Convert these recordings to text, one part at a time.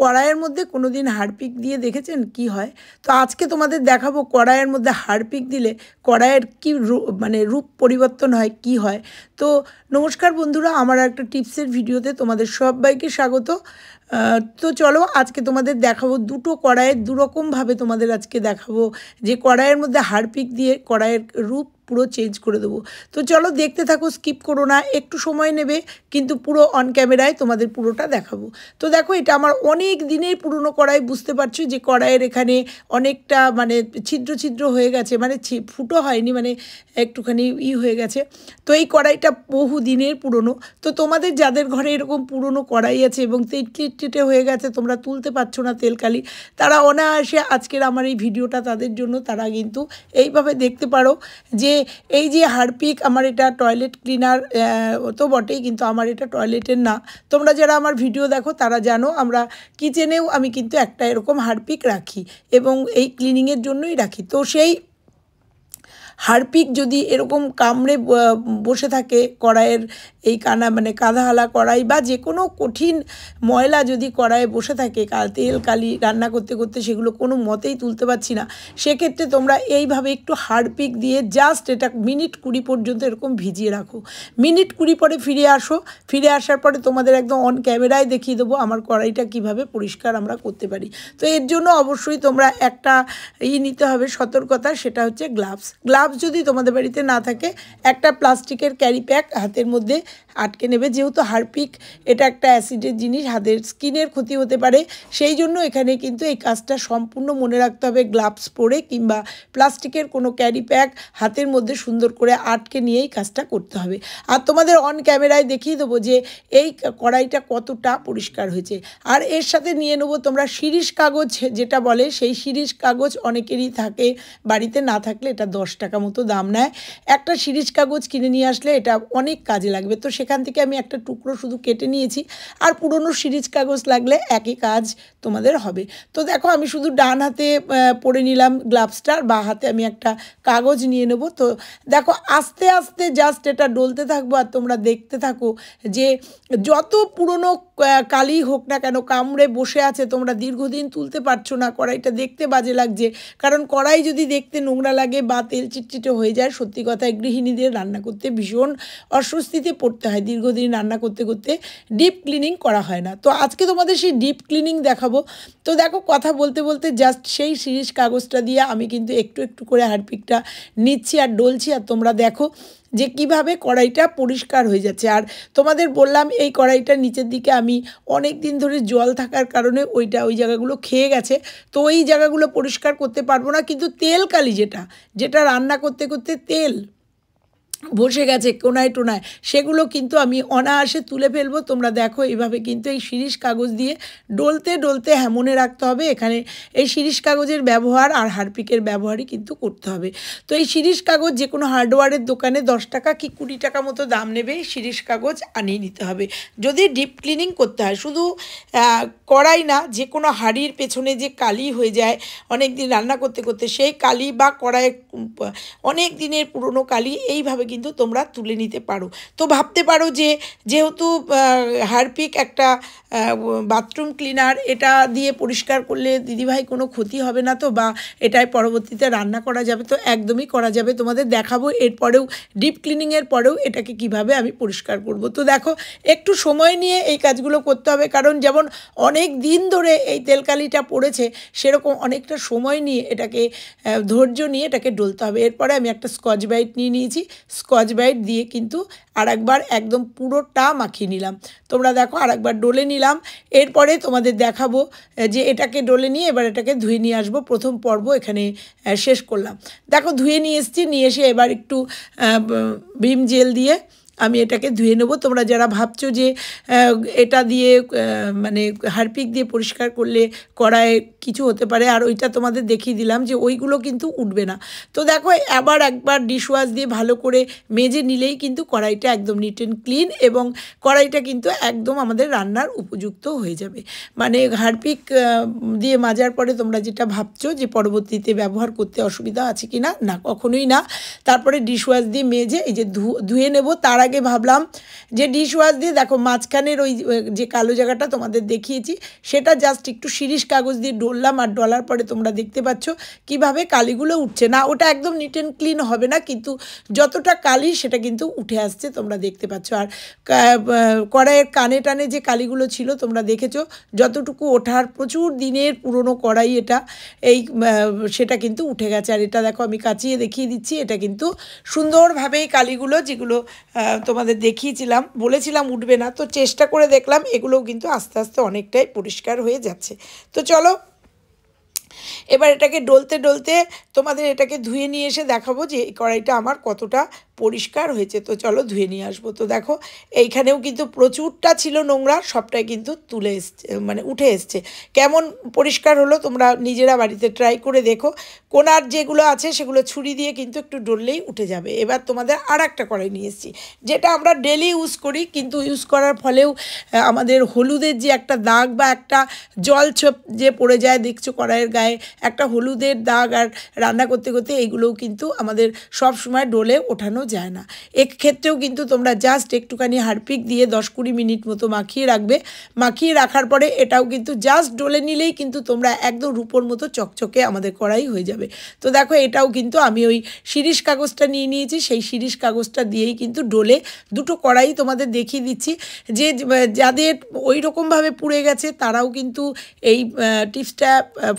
কড়াইয়ের মধ্যে কোনোদিন হারপিক দিয়ে দেখেছেন কি হয়? তো আজকে তোমাদের দেখাবো কড়াইয়ের মধ্যে হারপিক দিলে কড়াইয়ের কি মানে রূপ পরিবর্তন হয়, কি হয়। তো নমস্কার বন্ধুরা, আমার একটা টিপসের ভিডিওতে তোমাদের সবাইকে স্বাগত। তো চলো আজকে তোমাদের দেখাবো দুটো কড়াইয়ের দুরকমভাবে তোমাদের আজকে দেখাবো যে কড়াইয়ের মধ্যে হারপিক দিয়ে কড়াইয়ের রূপ পুরো চেঞ্জ করে দেবো। তো চলো দেখতে থাকো, স্কিপ করো না, একটু সময় নেবে কিন্তু পুরো অন ক্যামেরায় তোমাদের পুরোটা দেখাবো। তো দেখো, এটা আমার অনেক দিনের পুরনো কড়াই, বুঝতে পারছো যে কড়াইয়ের এখানে অনেকটা মানে ছিদ্র ছিদ্র হয়ে গেছে, মানে ফুটো হয়নি, মানে একটুখানি হয়ে গেছে। তো এই কড়াইটা বহু দিনের পুরনো। তো তোমাদের যাদের ঘরে এরকম পুরনো কড়াই আছে এবং টিটে হয়ে গেছে, তোমরা তুলতে পারছো না তেলকালি, তারা অনায়াসে আজকের আমার এই ভিডিওটা তাদের জন্য। তারা কিন্তু এইভাবে দেখতে পারো যে এই যে হারপিক, আমার এটা টয়লেট ক্লিনার তো বটেই, কিন্তু আমার এটা টয়লেটের না। তোমরা যারা আমার ভিডিও দেখো তারা জানো আমরা কিচেনেও আমি কিন্তু একটা এরকম হারপিক রাখি এবং এই ক্লিনিংয়ের জন্যই রাখি। তো সেই হারপিক যদি এরকম কামড়ে বসে থাকে কড়াইয়ের এই মানে কাঁধাহালা কড়াই বা যে কোনো কঠিন ময়লা যদি কড়াইয়ে বসে থাকে, তেল কালি রান্না করতে করতে সেগুলো কোনো মতেই তুলতে পারছি না, সেক্ষেত্রে তোমরা এইভাবে একটু হারপিক দিয়ে জাস্ট এটা মিনিট 20 পর্যন্ত এরকম ভিজিয়ে রাখো। মিনিট 20 পরে ফিরে আসো। ফিরে আসার পরে তোমাদের একদম অন ক্যামেরায় দেখিয়ে দেবো আমার কড়াইটা কিভাবে পরিষ্কার আমরা করতে পারি। তো এর জন্য অবশ্যই তোমরা একটা নিতে হবে সতর্কতা, সেটা হচ্ছে গ্লাভস যদি তোমাদের বাড়িতে না থাকে, একটা প্লাস্টিকের ক্যারি প্যাক হাতের মধ্যে আটকে নেবে। যেহেতু হারপিক এটা একটা অ্যাসিডের জিনিস, হাতের স্কিনের ক্ষতি হতে পারে, সেই জন্য এখানে কিন্তু এই কাজটা সম্পূর্ণ মনে রাখতে হবে। গ্লাভস পরে কিংবা প্লাস্টিকের কোনো ক্যারি প্যাক হাতের মধ্যে সুন্দর করে আটকে নিয়েই কাজটা করতে হবে। আর তোমাদের অন ক্যামেরায় দেখিয়ে দেবো যে এই কড়াইটা কতটা পরিষ্কার হয়েছে। আর এর সাথে নিয়ে নেবো তোমরা শিরিষ কাগজ, যেটা বলে সেই শিরিষ কাগজ অনেকেরই থাকে বাড়িতে, না থাকলে এটা 10 টাকা মতো দাম নেয়। একটা শিরিষ কাগজ কিনে নিয়ে আসলে এটা অনেক কাজে লাগবে। তো সেখান থেকে আমি একটা টুকরো শুধু কেটে নিয়েছি, আর পুরনো শিরিষ কাগজ লাগলে একই কাজ তোমাদের হবে। তো দেখো, আমি শুধু ডান হাতে পরে নিলাম গ্লাভসটার, বা হাতে আমি একটা কাগজ নিয়ে নেব। তো দেখো, আস্তে আস্তে জাস্ট এটা ডলতে থাকবো আর তোমরা দেখতে থাকো যে যত পুরনো কালি হোক না কেন, কামড়ে বসে আছে, তোমরা দীর্ঘদিন তুলতে পারছো না, কড়াইটা দেখতে বাজে লাগছে। কারণ কড়াই যদি দেখতে নোংরা লাগে বা তেল চিটচিটে হয়ে যায়, সত্যি কথায় গৃহিণীদের রান্না করতে ভীষণ অস্বস্তিতে পড়তে হয়। দীর্ঘদিন রান্না করতে করতে ডিপ ক্লিনিং করা হয় না। তো আজকে তোমাদের সেই ডিপ ক্লিনিং দেখাবো। তো দেখো, কথা বলতে বলতে জাস্ট সেই শিরিষ কাগজটা দিয়ে আমি কিন্তু একটু একটু করে হারপিকটা নিচ্ছি আর ডলছি, আর তোমরা দেখো যে কিভাবে কড়াইটা পরিষ্কার হয়ে যাচ্ছে। আর তোমাদের বললাম এই কড়াইটার নিচের দিকে আমি অনেক দিন ধরে জল থাকার কারণে ওই জায়গাগুলো খেয়ে গেছে। তো ওই জায়গাগুলো পরিষ্কার করতে পারবো না, কিন্তু তেল কালি যেটা রান্না করতে করতে তেল বসে গেছে কোনায় টোনায়, সেগুলো কিন্তু আমি অনায়াসে তুলে ফেলবো। তোমরা দেখো এইভাবে কিন্তু এই শিরিষ কাগজ দিয়ে ডলতে ডলতে, হ্যাঁ মনে রাখতে হবে এখানে এই শিরিষ কাগজের ব্যবহার আর হারপিকের ব্যবহারই কিন্তু করতে হবে। তো এই শিরিষ কাগজ যে কোনো হার্ডওয়্যারের দোকানে 10 টাকা কি 20 টাকা মতো দাম নেবে, শিরিষ কাগজ আনিয়ে নিতে হবে যদি ডিপ ক্লিনিং করতে হয়। শুধু কড়াই না, যে কোনো হাঁড়ির পেছনে যে কালি হয়ে যায় অনেক দিন রান্না করতে করতে, সেই কালি বা কড়াইয়ের অনেক দিনের পুরনো কালি এইভাবে কিন্তু তোমরা তুলে নিতে পারো। তো ভাবতে পারো যে যেহেতু হারপিক একটা বাথরুম ক্লিনার, এটা দিয়ে পরিষ্কার করলে দিদিভাই কোনো ক্ষতি হবে না তো, বা এটাই পরবর্তীতে রান্না করা যাবে? তো একদমই করা যাবে। তোমাদের দেখাবো এরপরেও, ডিপ ক্লিনিংয়ের পরেও এটাকে কিভাবে আমি পরিষ্কার করব। তো দেখো, একটু সময় নিয়ে এই কাজগুলো করতে হবে, কারণ যেমন অনেক দিন ধরে এই তেলকালিটা পড়েছে, সেরকম অনেকটা সময় নিয়ে এটাকে ধৈর্য নিয়ে এটাকে ডলতে হবে। এরপরে আমি একটা স্কচ ব্রাইট নিয়ে নিয়েছি, স্কচ ব্রাইট দিয়ে কিন্তু আরেকবার একদম পুরোটা মাখিয়ে নিলাম। তোমরা দেখো, আরেকবার ডলে নিলাম। এরপরে তোমাদের দেখাবো যে এটাকে ডলে নিয়ে এবার এটাকে ধুয়ে নিয়ে আসবো। প্রথম পর্ব এখানে শেষ করলাম। দেখো, ধুয়ে নিয়ে এসেছি, নিয়ে এসে এবার একটু ভিম জেল দিয়ে আমি এটাকে ধুয়ে নেব। তোমরা যারা ভাবছো যে এটা দিয়ে মানে হারপিক দিয়ে পরিষ্কার করলে কড়াইয়ে কিছু হতে পারে, আর ওইটা তোমাদের দেখিয়ে দিলাম যে ওইগুলো কিন্তু উঠবে না। তো দেখো, আবার একবার ডিশওয়াশ দিয়ে ভালো করে মেজে নিলেই কিন্তু কড়াইটা একদম নিট অ্যান্ড ক্লিন, এবং কড়াইটা কিন্তু একদম আমাদের রান্নার উপযুক্ত হয়ে যাবে। মানে হারপিক দিয়ে মাজার পরে তোমরা যেটা ভাবছো যে পরবর্তীতে ব্যবহার করতে অসুবিধা আছে কি না, না কখনোই না। তারপরে ডিশওয়াশ দিয়ে মেজে এই যে ধুয়ে নেব। তার আগে ভাবলাম যে ডিশ ওয়াশ দিয়ে দেখো মাঝখানের ওই যে কালো জায়গাটা তোমাদের দেখিয়েছি সেটা জাস্ট একটু শিরিষ কাগজ দিয়ে ডললাম, আর ডলার পরে তোমরা দেখতে পাচ্ছ কিভাবে কালিগুলো উঠছে না। ওটা একদম নিট অ্যান্ড ক্লিন হবে না, কিন্তু যতটা কালি সেটা কিন্তু উঠে আসছে তোমরা দেখতে পাচ্ছ। আর কড়াইয়ের কানে টানে যে কালিগুলো ছিল তোমরা দেখেছো যতটুকু ওঠার, প্রচুর দিনের পুরনো কড়াই এটা, এই সেটা কিন্তু উঠে গেছে। আর এটা দেখো আমি কাচিয়ে দেখিয়ে দিচ্ছি, এটা কিন্তু সুন্দরভাবে এই কালিগুলো যেগুলো তোমাদের দেখিয়েছিলাম, বলেছিলাম উঠবে না, তো চেষ্টা করে দেখলাম এগুলোও কিন্তু আস্তে আস্তে অনেকটাই পরিষ্কার হয়ে যাচ্ছে। তো চলো এবার এটাকে ডলতে ডলতে তোমাদের এটাকে ধুয়ে নিয়ে এসে দেখাবো যে এই কড়াইটা আমার কতটা পরিষ্কার হয়েছে। তো চলো ধুয়ে নিয়ে আসবো। তো দেখো এইখানেও কিন্তু প্রচুরটা ছিল নোংরা, সবটাই কিন্তু তুলে এসছে, মানে উঠে এসছে। কেমন পরিষ্কার হলো তোমরা নিজেরা বাড়িতে ট্রাই করে দেখো। কোনার যেগুলো আছে সেগুলো ছুরি দিয়ে কিন্তু একটু ডললেই উঠে যাবে। এবার তোমাদের আর একটা কড়াই নিয়ে এসেছি, যেটা আমরা ডেলি ইউজ করি, কিন্তু ইউজ করার ফলেও আমাদের হলুদের যে একটা দাগ বা একটা জল ছোপ যে পড়ে যায় দেখছো কড়াইয়ের গায়ে একটা হলুদের দাগ, আর রান্না করতে করতে এইগুলোও কিন্তু আমাদের সব সময় ডলে ওঠানো যায় না। এক্ষেত্রেও কিন্তু তোমরা জাস্ট একটুখানি হারপিক দিয়ে 10-20 মিনিট মতো মাখিয়ে রাখবে। মাখিয়ে রাখার পরে এটাও কিন্তু জাস্ট ডলে নিলেই কিন্তু তোমরা একদম রূপোর মতো চকচকে আমাদের কড়াই হয়ে যাবে। তো দেখো এটাও কিন্তু আমি ওই শিরিষ কাগজটা নিয়ে নিয়েছি, সেই শিরিষ কাগজটা দিয়েই কিন্তু ডলে দুটো কড়াই তোমাদের দেখিয়ে দিচ্ছি। যে যাদের ওই রকমভাবে পুড়ে গেছে তারাও কিন্তু এই টিপসটা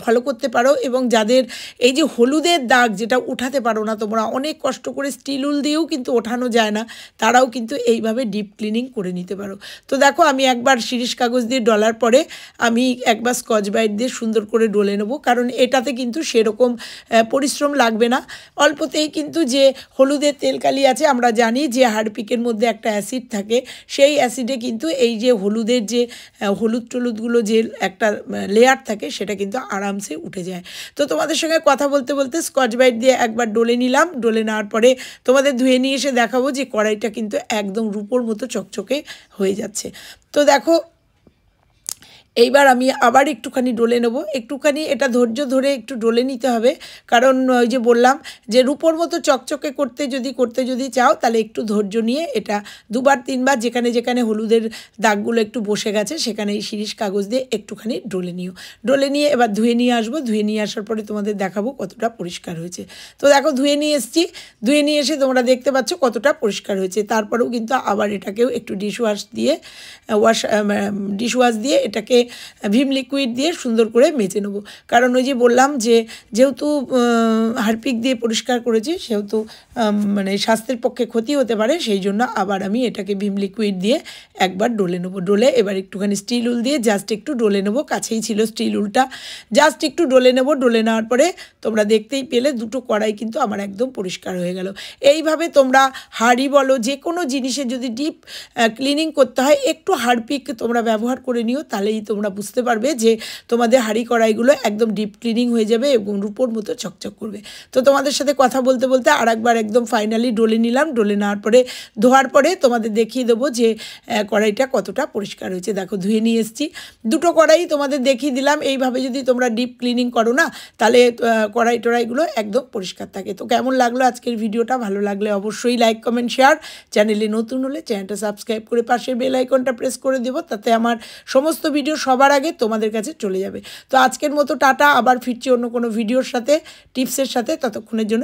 ফলো করতে পারো, এবং যাদের এই যে হলুদের দাগ যেটা উঠাতে পারো না তোমরা, অনেক কষ্ট করে স্টিল উল দিয়েও কিন্তু ওঠানো যায় না, তারাও কিন্তু এইভাবে ডিপ ক্লিনিং করে নিতে পারো। তো দেখো আমি একবার শিরিষ কাগজ দিয়ে ডলার পরে আমি একবার স্কচ ব্রাইট দিয়ে সুন্দর করে ডলে নেবো, কারণ এটাতে কিন্তু সেরকম পরিশ্রম লাগবে না। অল্পতেই কিন্তু যে হলুদের তেলকালি আছে, আমরা জানি যে হারপিকের মধ্যে একটা অ্যাসিড থাকে, সেই অ্যাসিডে কিন্তু এই যে হলুদের যে হলুদ টলুদগুলো যে একটা লেয়ার থাকে সেটা কিন্তু আরামসে উঠে যায়। তো তোমাদের সঙ্গে কথা বলতে বলতে স্কচ ব্রাইট দিয়ে একবার ডলে নিলাম। ডলে নেওয়ার পরে তোমাদের ধুয়ে নিয়ে এসে দেখাবো যে কড়াইটা কিন্তু একদম রূপোর মতো চকচকে হয়ে যাচ্ছে। তো দেখো এইবার আমি আবার একটুখানি ডলে নেব, একটুখানি এটা ধৈর্য ধরে একটু ডলে নিতে হবে, কারণ ওই যে বললাম যে রূপোর মতো চকচকে করতে যদি চাও তাহলে একটু ধৈর্য নিয়ে এটা 2-3 বার যেখানে যেখানে হলুদের দাগগুলো একটু বসে গেছে সেখানে এই শিরিষ কাগজ দিয়ে একটুখানি ডলে নিও। ডলে নিয়ে এবার ধুয়ে নিয়ে আসবো। ধুয়ে নিয়ে আসার পরে তোমাদের দেখাবো কতটা পরিষ্কার হয়েছে। তো দেখো ধুয়ে নিয়ে এসেছি, ধুয়ে নিয়ে এসে তোমরা দেখতে পাচ্ছ কতটা পরিষ্কার হয়েছে। তারপরেও কিন্তু আবার এটাকেও একটু ডিশওয়াশ দিয়ে এটাকে ভিম লিকুইড দিয়ে সুন্দর করে মেজে নেবো, কারণ ওই যে বললাম যে যেহেতু হারপিক দিয়ে পরিষ্কার করেছি সেহেতু মানে স্বাস্থ্যের পক্ষে ক্ষতি হতে পারে, সেই জন্য আবার আমি এটাকে ভিম লিকুইড দিয়ে একবার ডলে নেবো। ডলে এবার একটুখানি স্টিল উল দিয়ে জাস্ট একটু ডলে নেবো, কাছেই ছিল স্টিল উলটা, জাস্ট একটু ডলে নেবো। ডলে নেওয়ার পরে তোমরা দেখতেই পেলে দুটো কড়াই কিন্তু আমার একদম পরিষ্কার হয়ে গেল। এইভাবে তোমরা হাঁড়ি বলো যে কোনো জিনিসে যদি ডিপ ক্লিনিং করতে হয় একটু হারপিক তোমরা ব্যবহার করে নিও, তাহলেই তোমরা বুঝতে পারবে যে তোমাদের হাঁড়ি কড়াইগুলো একদম ডিপ ক্লিনিং হয়ে যাবে এবং রূপোর মতো চকচক করবে। তো তোমাদের সাথে কথা বলতে বলতে আর একবার একদম ফাইনালি ডলে নিলাম। ডলে নেওয়ার পরে ধোয়ার পরে তোমাদের দেখিয়ে দেবো যে কড়াইটা কতটা পরিষ্কার হয়েছে। দেখো ধুয়ে নিয়ে এসেছি, দুটো কড়াই তোমাদের দেখিয়ে দিলাম। এইভাবে যদি তোমরা ডিপ ক্লিনিং করো না তাহলে কড়াই টড়াইগুলো একদম পরিষ্কার থাকে। তো কেমন লাগলো আজকের ভিডিওটা? ভালো লাগলে অবশ্যই লাইক কমেন্ট শেয়ার, চ্যানেলে নতুন হলে চ্যানেলটা সাবস্ক্রাইব করে পাশের বেল আইকনটা প্রেস করে দেবো, তাতে আমার সমস্ত ভিডিও সবার আগে তোমাদের কাছে চলে যাবে। তো আজকের মতো টাটা, আবার ফিরছি অন্য কোনো ভিডিওর সাথে, টিপসের সাথে। ততক্ষণের জন্য